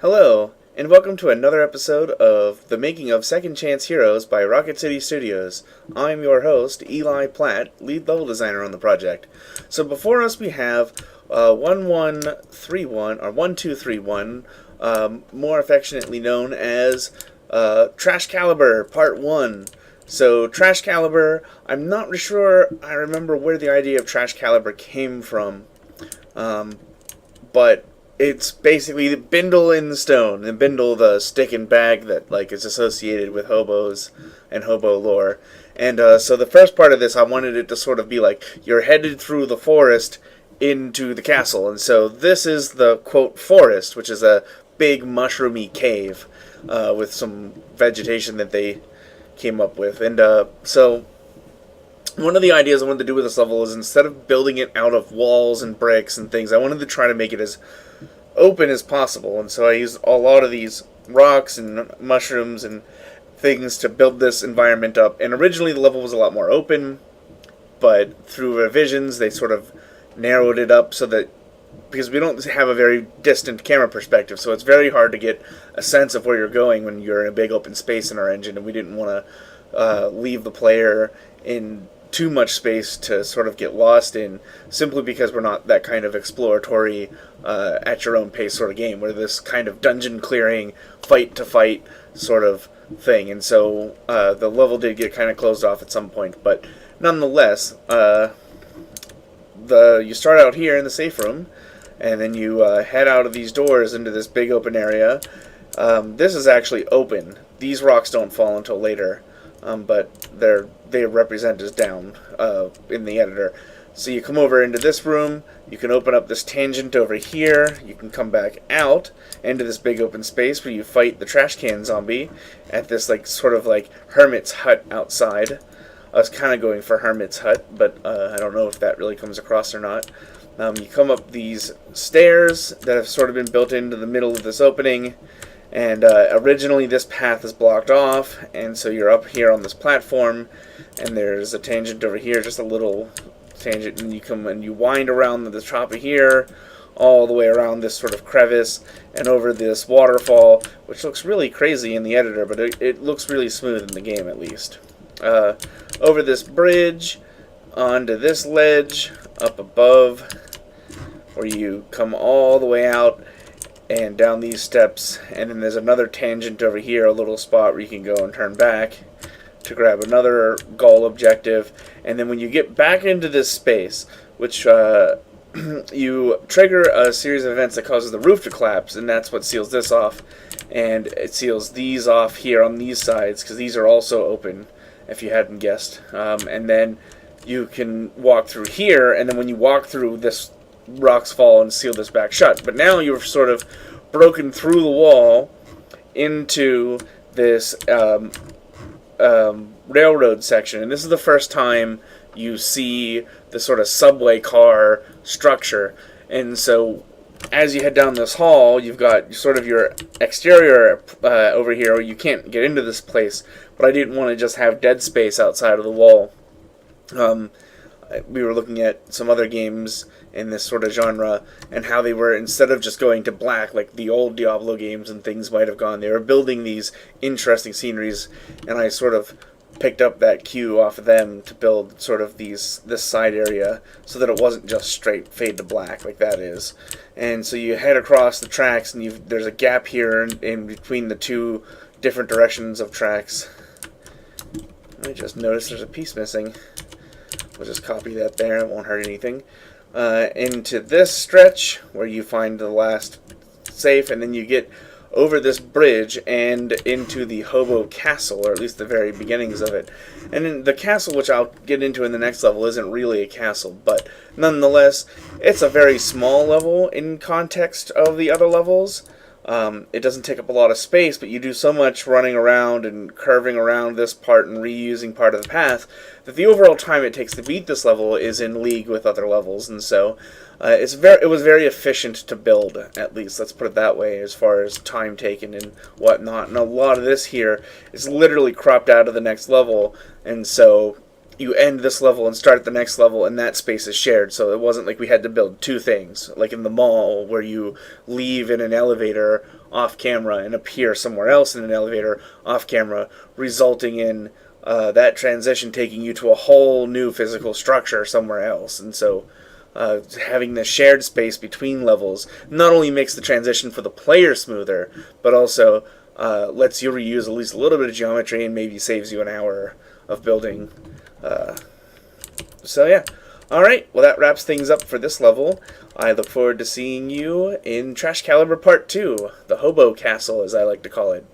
Hello, and welcome to another episode of The Making of Second Chance Heroes by Rocket City Studios. I'm your host, Eli Platt, lead level designer on the project. So before us we have 1131, or 1231, more affectionately known as Trashcalibur Part 1. So Trashcalibur, I'm not sure I remember where the idea of Trashcalibur came from, but it's basically the bindle in the stone, the bindle, the stick and bag that is associated with hobos and hobo lore. And so the first part of this, I wanted it to sort of be like you're headed through the forest into the castle, and so this is the quote forest, which is a big mushroomy cave with some vegetation that they came up with, and so. One of the ideas I wanted to do with this level is instead of building it out of walls and bricks and things, I wanted to try to make it as open as possible. And so I used a lot of these rocks and mushrooms and things to build this environment up. And originally the level was a lot more open, but through revisions they sort of narrowed it up so that, because we don't have a very distant camera perspective, so it's very hard to get a sense of where you're going when you're in a big open space in our engine, and we didn't want to leave the player in too much space to sort of get lost in, simply because we're not that kind of exploratory, at your own pace sort of game. We're this kind of dungeon clearing, fight to fight sort of thing, and so the level did get kind of closed off at some point, but nonetheless, you start out here in the safe room, and then you head out of these doors into this big open area. This is actually open. These rocks don't fall until later, but they represent as down in the editor. So you come over into this room, you can open up this tangent over here, you can come back out into this big open space where you fight the trash can zombie at this sort of hermit's hut outside. I was kind of going for hermit's hut, but I don't know if that really comes across or not. You come up these stairs that have sort of been built into the middle of this opening, and originally this path is blocked off, and so you're up here on this platform, and there's a tangent over here, just a little tangent, and you come and you wind around the top of here, all the way around this sort of crevice, and over this waterfall, which looks really crazy in the editor, but it looks really smooth in the game at least. Over this bridge, onto this ledge, up above, where you come all the way out, and down these steps, and then there's another tangent over here, a little spot where you can go and turn back to grab another goal objective, and then when you get back into this space, which you trigger a series of events that causes the roof to collapse, and that's what seals this off, and it seals these off here on these sides, because these are also open, if you hadn't guessed, and then you can walk through here, and then when you walk through this, rocks fall and seal this back shut. But now you've sort of broken through the wall into this railroad section, and this is the first time you see the sort of subway car structure. And so as you head down this hall, you've got sort of your exterior over here. You can't get into this place, but I didn't want to just have dead space outside of the wall. We were looking at some other games in this sort of genre, and how they were, instead of just going to black like the old Diablo games and things might have gone, they were building these interesting sceneries, and I sort of picked up that cue off of them to build sort of this side area, so that it wasn't just straight fade to black like that is. And so you head across the tracks, and there's a gap here in between the two different directions of tracks. I just noticed there's a piece missing. We'll just copy that there, it won't hurt anything. Into this stretch where you find the last safe, and then you get over this bridge and into the hobo castle, or at least the very beginnings of it. And in the castle, which I'll get into in the next level, isn't really a castle, but nonetheless, it's a very small level in context of the other levels. It doesn't take up a lot of space, but you do so much running around and curving around this part and reusing part of the path that the overall time it takes to beat this level is in league with other levels, and so it was very efficient to build, at least, let's put it that way, as far as time taken and whatnot. And a lot of this here is literally cropped out of the next level, and so you end this level and start the next level, and that space is shared. So it wasn't like we had to build two things, like in the mall where you leave in an elevator off camera and appear somewhere else in an elevator off camera, resulting in that transition taking you to a whole new physical structure somewhere else. And so having the shared space between levels not only makes the transition for the player smoother, but also lets you reuse at least a little bit of geometry and maybe saves you an hour of building. So yeah. Alright, well that wraps things up for this level. I look forward to seeing you in Trashcalibur Part 2, the Hobo Castle as I like to call it.